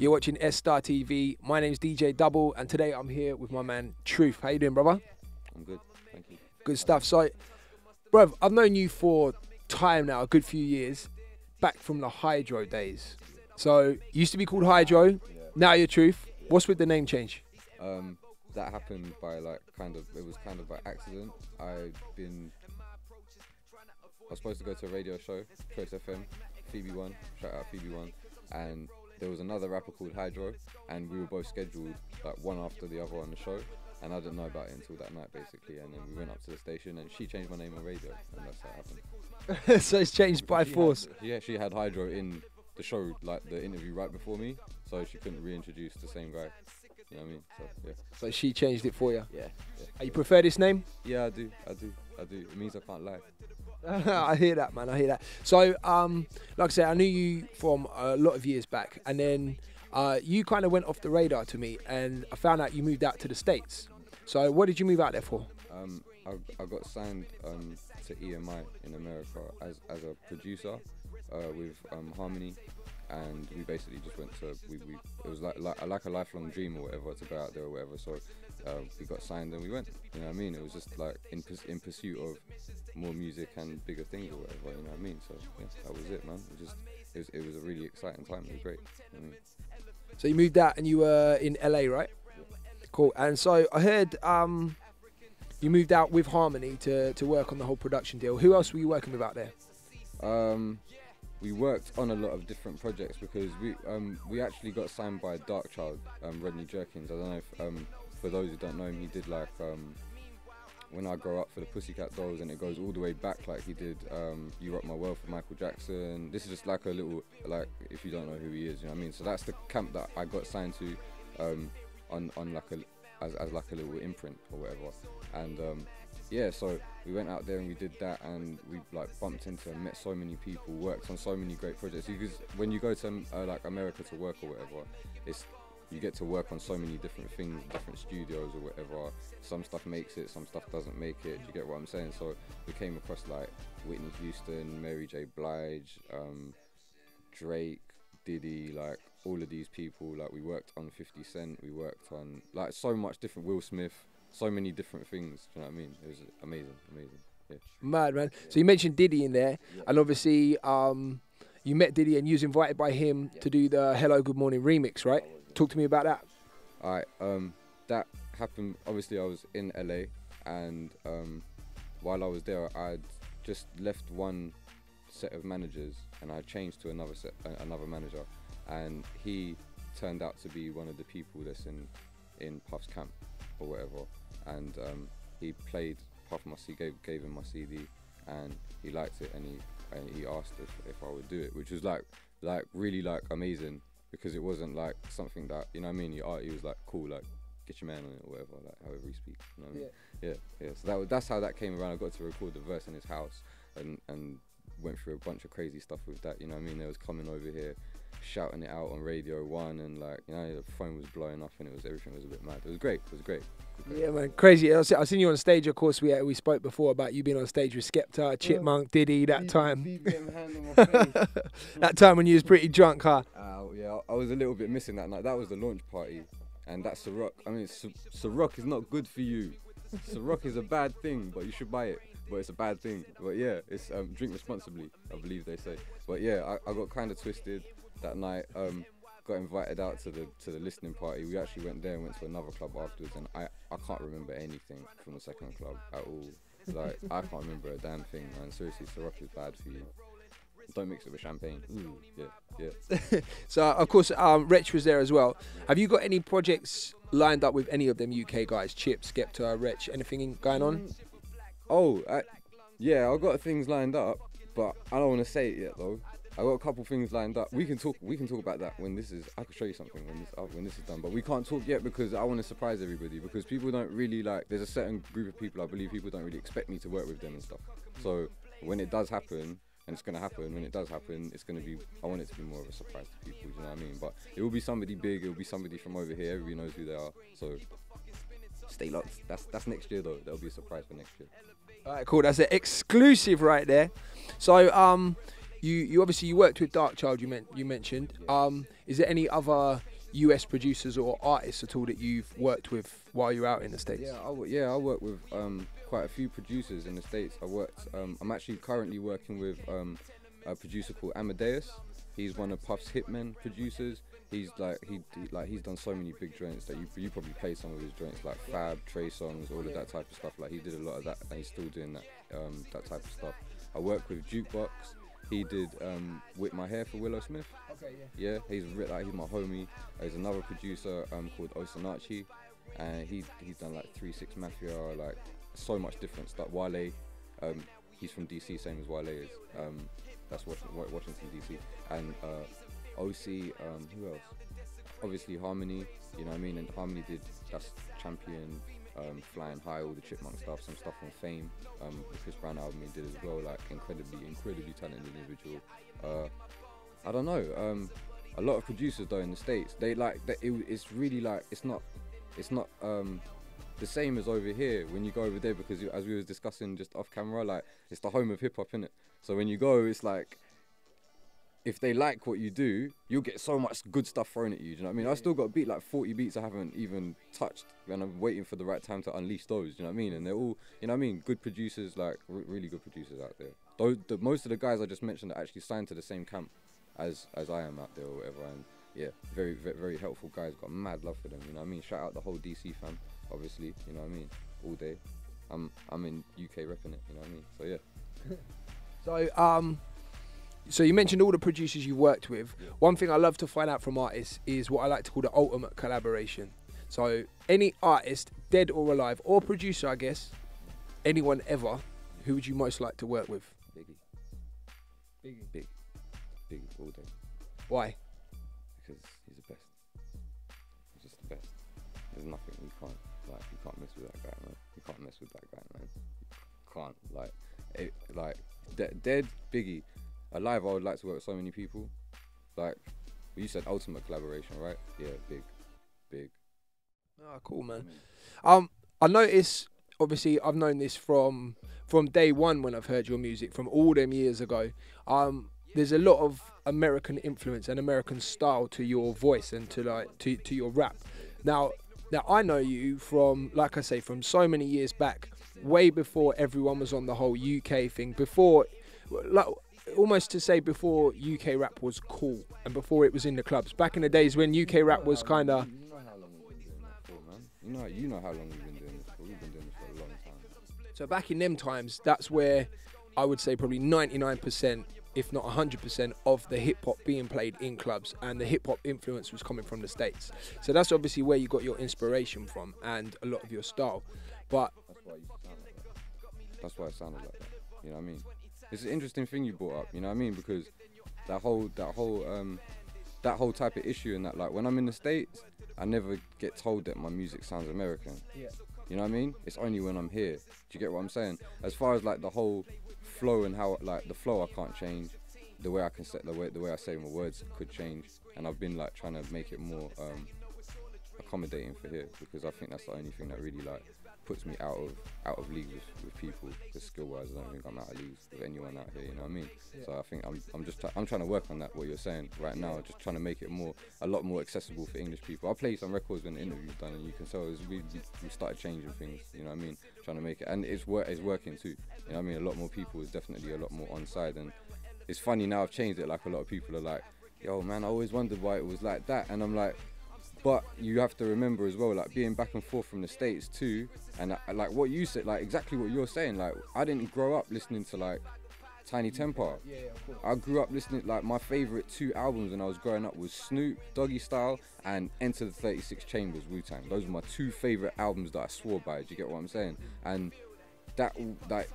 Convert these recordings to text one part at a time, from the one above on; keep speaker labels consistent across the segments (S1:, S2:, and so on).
S1: You're watching S Star TV. My name's DJ Double, and today I'm here with my man Truth. How you doing, brother?
S2: I'm good, thank you.
S1: Good stuff. So, bruv, I've known you for time now, a good few years, back from the Hydro days. So, you used to be called Hydro, now you're Truth. What's with the name change?
S2: That happened by it was kind of by accident. I was supposed to go to a radio show, Choice FM, Phoebe One, shout out Phoebe One, and there was another rapper called Hydro, and we were both scheduled one after the other on the show, and I didn't know about it until that night basically, and then we went up to the station and she changed my name on radio, and that's how it happened.
S1: So it's changed by force.
S2: She had Hydro in the show, the interview right before me, so she couldn't reintroduce the same guy. You know what I mean? So yeah.
S1: So she changed it for you?
S2: Yeah.
S1: You prefer this name?
S2: Yeah, I do. It means I can't lie.
S1: I hear that, man. I hear that. So, like I said, I knew you from a lot of years back, and then you kind of went off the radar to me, and I found out you moved out to the States. So, what did you move out there for?
S2: I got signed to EMI in America as a producer with Harmony, and we basically just went to it was like a lifelong dream or whatever to go out there or whatever. So we got signed and we went. You know what I mean? It was just in pursuit of more music and bigger things or whatever. You know what I mean? So yeah, that was it, man. It was a really exciting time. It was great. You know what I mean?
S1: So you moved out and you were in LA, right?
S2: Yeah.
S1: Cool. And so I heard you moved out with Harmony to work on the whole production deal. Who else were you working with out there?
S2: We worked on a lot of different projects because we actually got signed by Darkchild, Rodney Jerkins. I don't know if for those who don't know him, he did When I Grow Up for the Pussycat Dolls, and it goes all the way back, he did You Rock My World for Michael Jackson. This is just a little, if you don't know who he is, you know what I mean? So that's the camp that I got signed to on as a little imprint or whatever. And yeah, so we went out there and we did that, and we bumped into and met so many people, worked on so many great projects. Because when you go to America to work or whatever, you get to work on so many different things, different studios or whatever. Some stuff makes it, some stuff doesn't make it. Do you get what I'm saying? So we came across Whitney Houston, Mary J. Blige, Drake, Diddy, all of these people. We worked on 50 Cent, we worked on so much different, Will Smith, so many different things. Do you know what I mean? It was amazing. Yeah.
S1: Mad, man. So you mentioned Diddy in there, and obviously you met Diddy and you was invited by him to do the Hello Good Morning remix, right? Talk to me about that.
S2: Alright, that happened, obviously I was in LA, and while I was there I'd just left one set of managers and I changed to another manager, and he turned out to be one of the people that's in Puff's camp or whatever, and he played Puff gave him my CD, and he liked it, and he asked if I would do it, which was really amazing. Because it wasn't something that, you know what I mean, he was cool, get your man on it or whatever, however he speaks, you know what I mean? Yeah. So that's how that came around. I got to record the verse in his house and went through a bunch of crazy stuff with that, you know what I mean? They was coming over here, shouting it out on Radio 1, and the phone was blowing up, and everything was a bit mad. It was great.
S1: Yeah, man, crazy. I've seen you on stage, of course. We spoke before about you being on stage with Skepta, Chipmunk, Diddy, that time.
S2: hand on my face.
S1: That time when you was pretty drunk, huh?
S2: Yeah, I was a little bit missing that night. That was the launch party, and that's Ciroc. I mean, Ciroc is not good for you. Ciroc is a bad thing, but you should buy it. But it's a bad thing. But yeah, it's drink responsibly, I believe they say. But yeah, I got kind of twisted that night. Got invited out to the listening party. We actually went there and went to another club afterwards, and I can't remember anything from the second club at all. I can't remember a damn thing, man. Seriously, Ciroc is bad for you. Don't mix it with champagne. Ooh, yeah.
S1: So of course, Wretch was there as well. Have you got any projects lined up with any of them UK guys? Chip, Skepta, Wretch, anything going on?
S2: Yeah, I've got things lined up, but I don't want to say it yet though. I got a couple things lined up. We can talk about that when this is. I can show you something when this is done. But we can't talk yet because I want to surprise everybody. Because people don't really There's a certain group of people I believe people don't really expect me to work with them and stuff. So when it does happen, and it's gonna happen. When it does happen, it's gonna be. I want it to be more of a surprise to people. You know what I mean? But it will be somebody big. It will be somebody from over here. Everybody knows who they are. So stay locked. That's next year though. That'll be a surprise for next year.
S1: All right, cool. That's an exclusive right there. So you obviously you worked with Darkchild. You mentioned. Is there any other US producers or artists at all that you've worked with while you're out in the States?
S2: I work with quite a few producers in the States. I'm actually currently working with a producer called Amadeus. He's one of Puff's Hitmen producers. He's he's done so many big joints that you probably played some of his joints like Fab, Trey songs, all of that type of stuff. Like he did a lot of that, and he's still doing that type of stuff. I work with Jukebox. He did Whip My Hair for Willow Smith.
S1: Okay,
S2: yeah. He's my homie. There's another producer called Osinachi, and he's done like 3-6 Mafia, like so much different stuff. Wale, he's from DC, same as Wale is. That's Washington DC, and OC. Who else? Obviously Harmony. You know what I mean? And Harmony that's Champion, Flying High, all the Chipmunk stuff, some stuff on Fame. The Chris Brown album he did as well. Like incredibly talented individual. I don't know. A lot of producers though in the States, it's really like it's not the same as over here when you go over there, because as we was discussing just off camera, like it's the home of hip hop, innit? So when you go, it's like if they like what you do, you'll get so much good stuff thrown at you. Do you know what I mean? I still got beat like 40 beats I haven't even touched, and I'm waiting for the right time to unleash those. Do you know what I mean? And they're all, you know what I mean, good producers, like really good producers out there. Most of the guys I just mentioned are actually signed to the same camp as I am out there or whatever. And yeah, very, very, very helpful guys. Got mad love for them. You know what I mean? Shout out the whole DC fam, obviously. You know what I mean? All day. I'm in UK repping it. You know what I mean? So yeah.
S1: So you mentioned all the producers you've worked with. Yeah. One thing I love to find out from artists is what I like to call the ultimate collaboration. So any artist, dead or alive, or producer, I guess, anyone ever, who would you most like to work with?
S2: Biggie all day.
S1: Why?
S2: Because he's the best. He's just the best. There's nothing you can't mess with that guy, man. You can't mess with that guy, man. You can't dead Biggie. Alive, I would like to work with so many people. Like, you said ultimate collaboration, right? Yeah, big.
S1: Oh, cool, man. I notice, obviously, I've known this from day one when I've heard your music, from all them years ago. There's a lot of American influence and American style to your voice and to your rap. Now I know you from, like I say, from so many years back, way before everyone was on the whole UK thing, before, like, almost to say before UK rap was cool and before it was in the clubs. Back in the days when UK rap was kind of...
S2: You know how long we've been doing this for, man. You know how long we've been doing this for. We've been doing this for a long time.
S1: So back in them times, that's where I would say probably 99%, if not 100% of the hip hop being played in clubs, and the hip hop influence was coming from the States. So that's obviously where you got your inspiration from and a lot of your style. But
S2: that's why it sounded like that. You know what I mean? It's an interesting thing you brought up, you know what I mean? Because that whole type of issue, and that, like, when I'm in the States, I never get told that my music sounds American.
S1: Yeah.
S2: You know what I mean? It's only when I'm here. Do you get what I'm saying? As far as like the whole flow and how, like, the flow I can't change, the way I can set the way I say my words could change, and I've been like trying to make it more accommodating for here, because I think that's the only thing that really like puts me out of league with people. Because skill-wise, I don't think I'm out of league with anyone out here. You know what I mean? Yeah. So I think I'm trying to work on that. What you're saying right now, just trying to make it a lot more accessible for English people. I'll play some records when the interview's done, and you can tell we started changing things. You know what I mean? Trying to make it, and it's working too. You know what I mean? A lot more people is definitely a lot more on side, and it's funny now I've changed it. Like, a lot of people are like, "Yo, man, I always wondered why it was like that," and I'm like, but you have to remember as well, like, being back and forth from the States too, and like what you said, like exactly what you're saying, like, I didn't grow up listening to like Tiny Temper.
S1: Yeah, of course.
S2: I grew up listening, like, my favourite 2 albums when I was growing up was Snoop, Doggy Style, and Enter the 36 Chambers, Wu-Tang. Those were my 2 favourite albums that I swore by. Do you get what I'm saying? And that, like,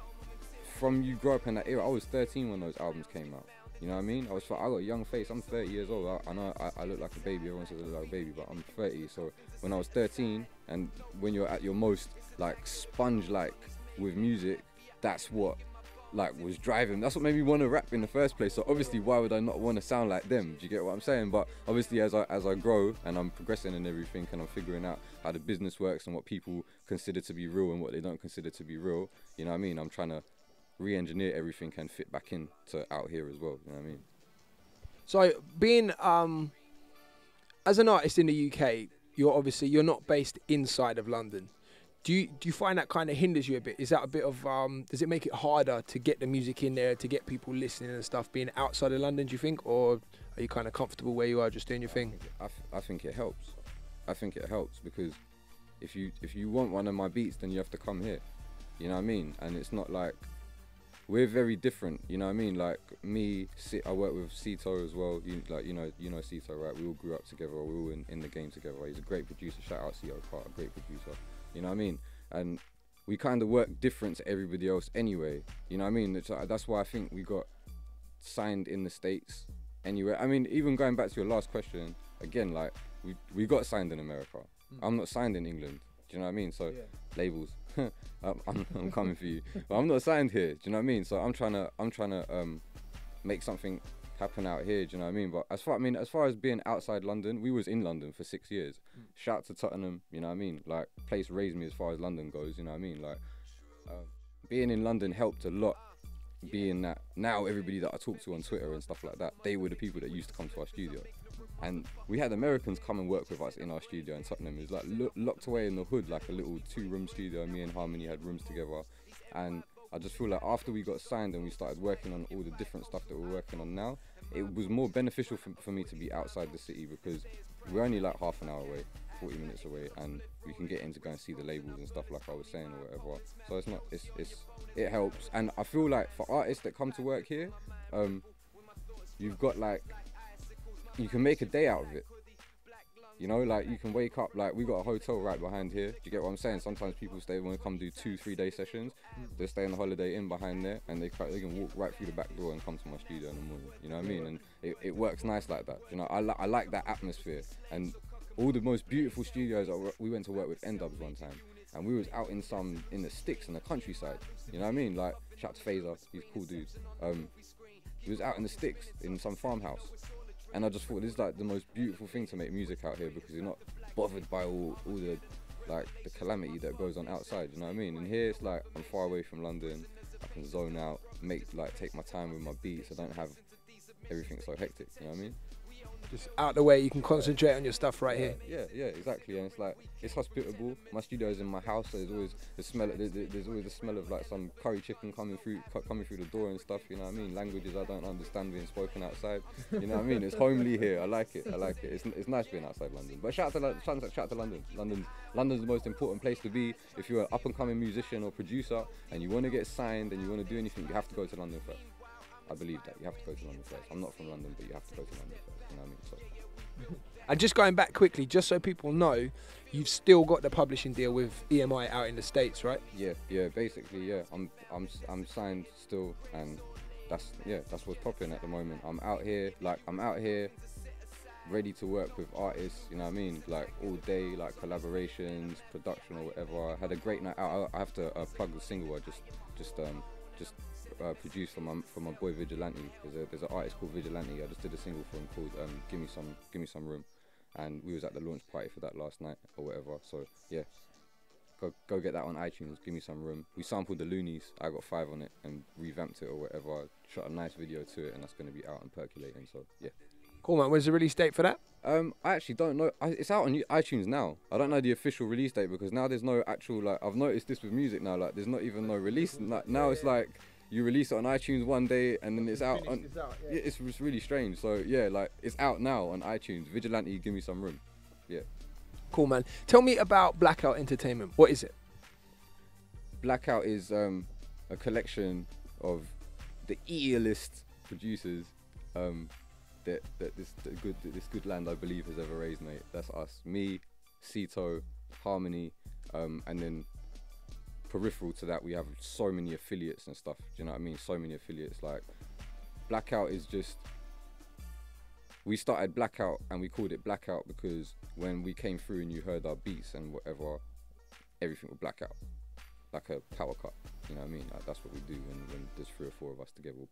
S2: from you grow up in that era, I was 13 when those albums came out. You know what I mean? I got a young face. I'm 30 years old. I know I look like a baby. Everyone says I look like a baby, but I'm 30. So when I was 13, and when you're at your most like sponge-like with music, that's what like was driving. That's what made me want to rap in the first place. So obviously, why would I not want to sound like them? Do you get what I'm saying? But obviously, as I grow and I'm progressing and everything, and I'm figuring out how the business works and what people consider to be real and what they don't consider to be real. You know what I mean? I'm trying to re-engineer everything and fit back into out here as well. You know what I mean?
S1: So being as an artist in the UK, you're not based inside of London. Do you find that kind of hinders you a bit? Is that a bit of does it make it harder to get the music in there, to get people listening and stuff, being outside of London? Do you think, or are you kind of comfortable where you are, just doing your thing?
S2: I think it helps. I think it helps because if you want one of my beats, then you have to come here. You know what I mean? And it's not like we're very different. You know what I mean? Like me, I work with Cito as well. You know Cito, right? We all grew up together. We were all in the game together. He's a great producer. Shout out Cito Part, a great producer. You know what I mean? And we kind of work different to everybody else anyway. You know what I mean? That's why I think we got signed in the States anyway. I mean, even going back to your last question, again, like, we got signed in America. I'm not signed in England. Do you know what I mean? So, labels, I'm coming for you. But I'm not signed here. Do you know what I mean? So I'm trying to make something happen out here. Do you know what I mean? But as far as being outside London, we was in London for 6 years. Shout out to Tottenham. You know what I mean? Like, place raised me as far as London goes. You know what I mean? Like, being in London helped a lot. Being that now everybody that I talk to on Twitter and stuff like that, they were the people that used to come to our studio. And we had Americans come and work with us in our studio in Tottenham. It was like locked away in the hood, like a little 2-room studio. Me and Harmony had rooms together. And I just feel like after we got signed and we started working on all the different stuff that we're working on now, it was more beneficial for me to be outside the city because we're only like half an hour away, 40 minutes away, and we can get in to go and see the labels and stuff like I was saying or whatever. So it helps. And I feel like for artists that come to work here, you've got like, you can make a day out of it. You know, like you can wake up, like we got a hotel right behind here. Do you get what I'm saying? Sometimes people want to come do 2-3 day sessions. They stay in the Holiday Inn behind there and they can walk right through the back door and come to my studio in the morning. You know what I mean? And it works nice like that. You know, I like that atmosphere. And all the most beautiful studios, we went to work with N-Dubs one time. And we was out in the sticks in the countryside. You know what I mean? Like, shout out to Phaser, he's a cool dude. We was out in the sticks in some farmhouse. And I just thought this is like the most beautiful thing to make music out here because you're not bothered by all the like the calamity that goes on outside, you know what I mean? And here it's like I'm far away from London, I can zone out, take my time with my beats, I don't have everything so hectic, you know what I mean?
S1: Just out the way, you can concentrate on your stuff right here.
S2: Yeah, exactly. And it's like, it's hospitable. My studio is in my house, so there's always the smell. There's always the smell of like some curry chicken coming through the door and stuff. You know what I mean? Languages I don't understand being spoken outside. You know what I mean? It's homely here. I like it. It's nice being outside London. But shout out to London. London's the most important place to be. If you're an up and coming musician or producer and you want to get signed and you want to do anything, you have to go to London first. I believe that you have to go to London first. I'm not from London, but you have to go to London first. You know what I mean? So.
S1: And just going back quickly, just so people know, you've still got the publishing deal with EMI out in the States, right?
S2: Yeah. Basically, yeah. I'm signed still, and that's what's popping at the moment. I'm out here, ready to work with artists. You know what I mean? Like all day, like collaborations, production or whatever. I had a great night out. I have to plug the single I just produced for my boy Vigilante. There's an artist called Vigilante. I just did a single for him called Give Me Some Room, and we was at the launch party for that last night or whatever. So yeah, go get that on iTunes. Give Me Some Room. We sampled the Loonies. I got 5 on it and revamped it or whatever. Shot a nice video to it, and that's gonna be out and percolating. So yeah.
S1: Cool, man. When's the release date for that?
S2: I actually don't know. It's out on iTunes now. I don't know the official release date because now there's no actual, like, I've noticed this with music now, like there's not even no release. Like, now it's like you release it on iTunes one day and then it's out. It's really strange. So yeah, like it's out now on iTunes. Vigilante, Give Me Some Room. Yeah.
S1: Cool, man. Tell me about Blackout Entertainment. What is it?
S2: Blackout is a collection of the E-list producers that this good land I believe has ever raised, mate. That's us. Me, Cito, Harmony, and then peripheral to that we have so many affiliates and stuff. Do you know what I mean? So many affiliates. Like Blackout is just, we started Blackout and we called it Blackout because when we came through and you heard our beats and whatever, everything would black out like a power cut. You know what I mean? Like that's what we do when there's 3 or 4 of us together. We'll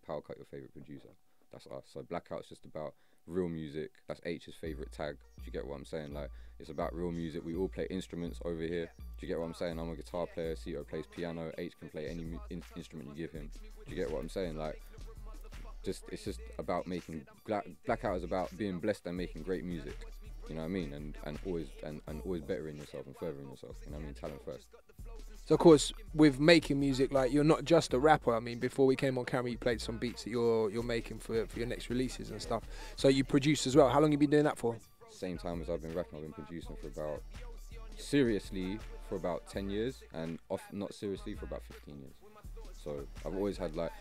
S2: power cut your favorite producer. that's us. So Blackout's just about real music. That's H's favorite tag. Do you get what I'm saying? Like, it's about real music. We all play instruments over here. Do you get what I'm saying? I'm a guitar player. Cito plays piano. H can play any instrument you give him. Do you get what I'm saying? Like, it's just about making Blackout is about being blessed and making great music. You know what I mean? And always bettering yourself and furthering yourself. You know what I mean? Talent first.
S1: So of course, with making music, like, you're not just a rapper. I mean, before we came on camera, you played some beats that you're making for your next releases and stuff. So you produce as well. How long have you been doing that for?
S2: Same time as I've been rapping, I've been producing seriously for about 10 years, and not seriously for about 15 years. So I've always had, like,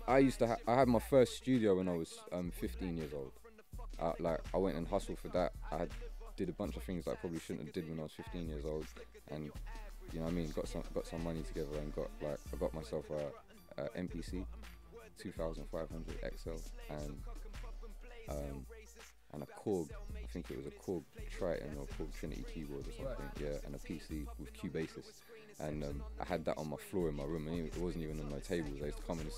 S2: I had my first studio when I was 15 years old. I went and hustled for that. Did a bunch of things that I probably shouldn't have did when I was 15 years old, and you know what I mean, got some money together and I got myself a MPC 2500 XL and a Korg. I think it was a Korg Triton or Korg Trinity keyboard or something. Yeah, and a PC with Cubasis. And I had that on my floor in my room, and it wasn't even on my tables. I used to come in and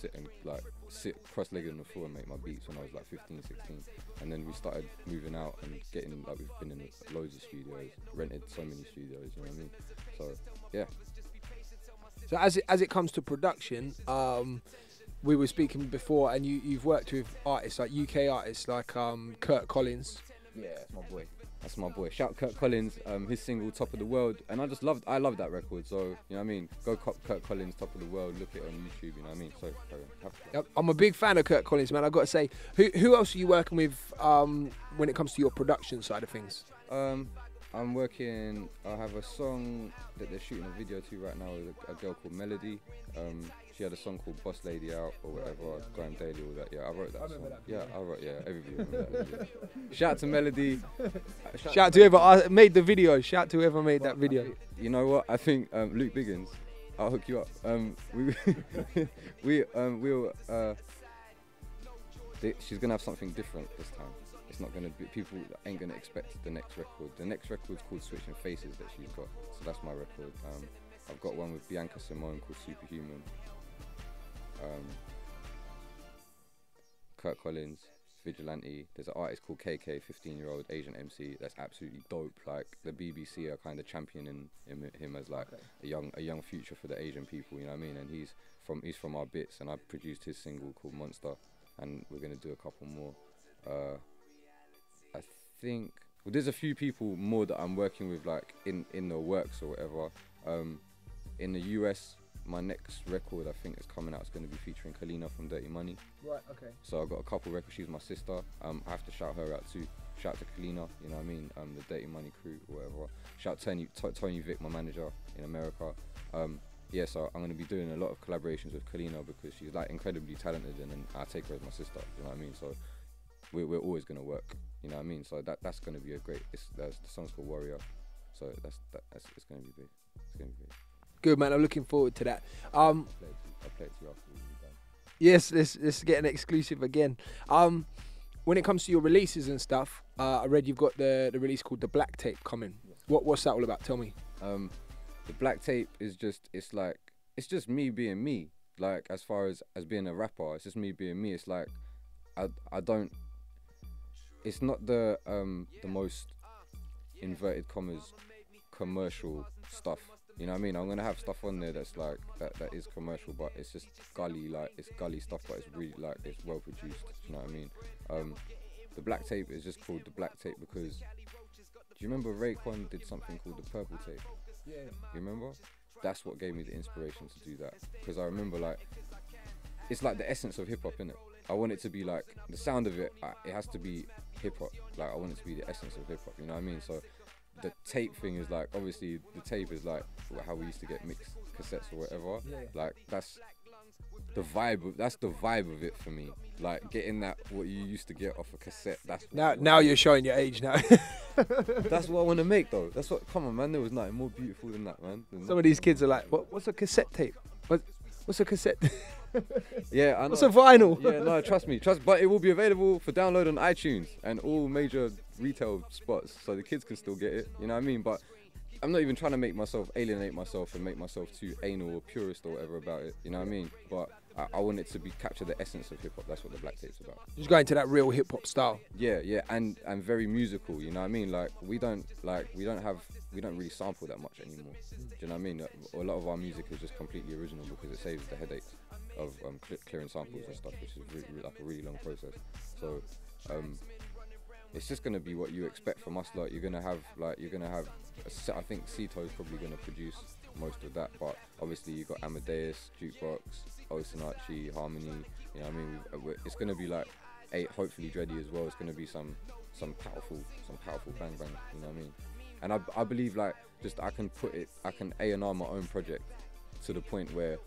S2: sit cross-legged on the floor and make my beats when I was like 15, 16. And then we started moving out and getting, like, we've been in loads of studios, rented so many studios, you know what I mean? So, yeah.
S1: So as it comes to production, we were speaking before, and you've worked with artists, like UK artists, like Kurt Collins.
S2: Yeah, that's my boy. Shout Kurt Collins, his single Top of the World, and I love that record. So, you know what I mean, go Kurt Collins, Top of the World, look it on YouTube, you know what I mean. So
S1: yep, I'm a big fan of Kurt Collins, man. I've got to say, who else are you working with when it comes to your production side of things?
S2: I'm working. I have a song that they're shooting a video to right now with a girl called Melody. She had a song called Boss Lady Out or whatever, Grime Daily, all that. Yeah, I wrote that song. Everybody remember that. Shout out to Melody.
S1: Shout out to whoever made the video. Shout out to whoever made that video.
S2: You know what? I think Luke Biggins. I'll hook you up. She's gonna have something different this time. It's not gonna be, people ain't gonna expect the next record. The next record's called Switching Faces that she's got. So that's my record. I've got one with Bianca Simone called Superhuman. Kurt Collins, Vigilante. There's an artist called KK, 15-year-old Asian MC. That's absolutely dope. Like, the BBC are kind of championing him as like a young future for the Asian people. You know what I mean? And he's from our bits, and I produced his single called Monster, and we're gonna do a couple more. I think there's a few people more that I'm working with, like in the works or whatever. In the US, my next record I think is coming out. It's going to be featuring Kalina from Dirty Money.
S1: Right. Okay.
S2: So I've got a couple records. She's my sister. I have to shout her out too. Shout out to Kalina. You know what I mean? The Dirty Money crew or whatever. Shout out Tony Vic, my manager in America. Yeah. So I'm going to be doing a lot of collaborations with Kalina because she's like incredibly talented, and I take her as my sister. You know what I mean? So we're always going to work. You know what I mean? So that's going to be a great. The song's called Warrior. So it's going to be big. It's going to be big.
S1: Good, man. I'm looking forward to that.
S2: I'll play it to you after we're done.
S1: Yes, let's get an exclusive again. When it comes to your releases and stuff, I read you've got the release called the Black Tape coming. Yes. What's that all about? Tell me.
S2: The Black Tape is just it's just me being me. Like, as far as being a rapper, it's just me being me. It's like I don't. It's not the most inverted commas commercial stuff. You know what I mean? I'm gonna have stuff on there that's like that is commercial, but it's just gully, like it's gully stuff, but it's really like it's well produced. You know what I mean? The Black Tape is just called the Black Tape because do you remember Raekwon did something called the Purple Tape?
S1: Yeah.
S2: You remember? That's what gave me the inspiration to do that, because I remember like it's like the essence of hip hop, innit? I want it to be like the sound of it. It has to be hip hop. Like, I want it to be the essence of hip hop. You know what I mean? So the tape thing is like, obviously the tape is like how we used to get mixed cassettes or whatever.
S1: Yeah.
S2: Like, that's the vibe of it for me. Like, getting that what you used to get off a cassette. That's
S1: now you're showing your age now.
S2: That's what I want to make though. That's what. Come on, man. There was nothing more beautiful than that, man.
S1: Some of these kids are like, what's a cassette tape? What's a cassette?
S2: Yeah, I know.
S1: What's a vinyl?
S2: Yeah, no, trust me. But it will be available for download on iTunes and all major retail spots, so the kids can still get it. You know what I mean? But I'm not even trying to alienate myself and make myself too anal or purist or whatever about it. You know what I mean? But I want it to capture the essence of hip hop. That's what the Black Tape's about.
S1: Just going to that real hip hop style.
S2: Yeah, and very musical. You know what I mean? Like we don't really sample that much anymore. Do you know what I mean? A lot of our music is just completely original because it saves the headaches of clearing samples and stuff, which is like a really long process. So it's just gonna be what you expect from us. Like you're gonna have I think Cito is probably gonna produce most of that, but obviously you got Amadeus, Jukebox, Osinachi, Harmony. You know what I mean? It's gonna be like hopefully Dreddy as well. It's gonna be some powerful bang bang. You know what I mean? And I believe like I can A&R my own project to the point where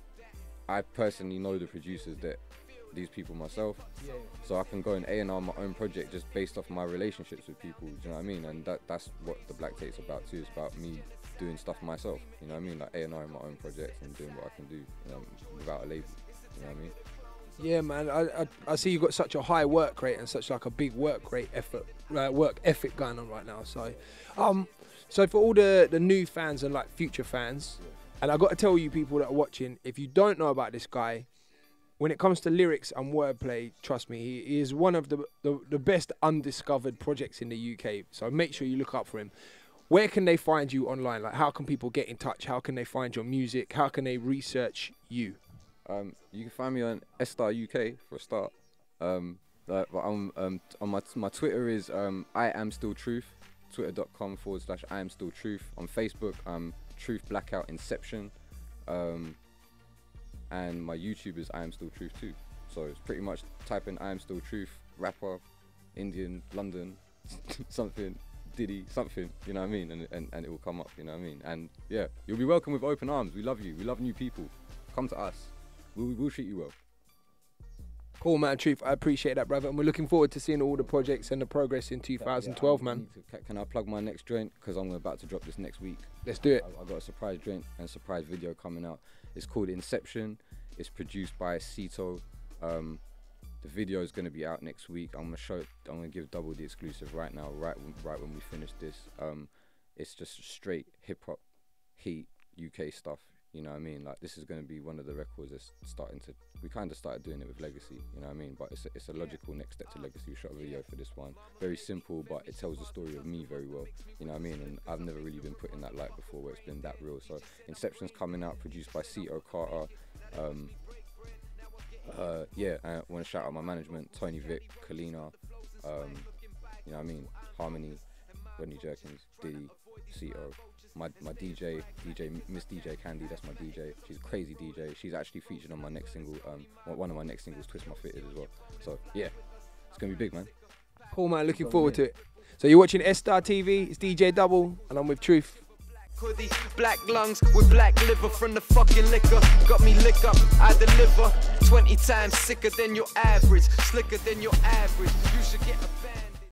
S2: I personally know the producers that these people myself, so I can go and A&R my own project just based off my relationships with people. Do you know what I mean? And that's what the Black Tape's about too. It's about me doing stuff myself. You know what I mean? Like A&R my own projects and doing what I can do, you know, without a label. You know what I mean?
S1: Yeah, man. I see you've got such a high work rate and such like a big work ethic going on right now. So for all the new fans and like future fans, and I got to tell you people that are watching, if you don't know about this guy, when it comes to lyrics and wordplay, trust me, he is one of the best undiscovered projects in the UK. So make sure you look up for him. Where can they find you online? Like, how can people get in touch? How can they find your music? How can they research you?
S2: You can find me on Star UK for a start. But on my Twitter is I am still truth. Twitter.com/I am still truth. On Facebook, Truth Blackout Inception. And my YouTube is I am still truth too. So it's pretty much type in I am still truth, rapper, Indian, London, something, Diddy, something, you know what I mean? And it will come up, you know what I mean? And yeah, you'll be welcome with open arms. We love you. We love new people. Come to us. We'll treat you well.
S1: Cool, man. Truth, I appreciate that, brother. And we're looking forward to seeing all the projects and the progress in 2012, man.
S2: Can I plug my next joint? Because I'm about to drop this next week.
S1: Let's do it.
S2: I've got a surprise joint and surprise video coming out. It's called Inception. It's produced by Cito. The video is going to be out next week. I'm gonna give Double the exclusive right now, right when we finish this. It's just straight hip hop, heat, UK stuff. You know what I mean? Like this is going to be one of the records that's we kind of started doing it with Legacy, you know what I mean? But it's a logical next step to Legacy. We shot a video for this one. Very simple, but it tells the story of me very well, you know what I mean? And I've never really been put in that light before where it's been that real. So Inception's coming out, produced by Cito Carter. I want to shout out my management, Tony Vic, Kalina, you know what I mean? Harmony, Rodney Jerkins, Diddy, Cito. My DJ, Miss DJ Candy, that's my DJ. She's a crazy DJ. She's actually featured on my next single, one of my next singles, Twist My Fitted as well. So yeah, it's gonna be big, man.
S1: Cool, man. Looking forward to it. So you're watching S-Star TV. It's DJ Double, and I'm with Truth.
S3: Hoodie, black lungs with black liver from the fucking liquor. Got me lick up, I deliver. 20 times sicker than your average, slicker than your average. You should get a band.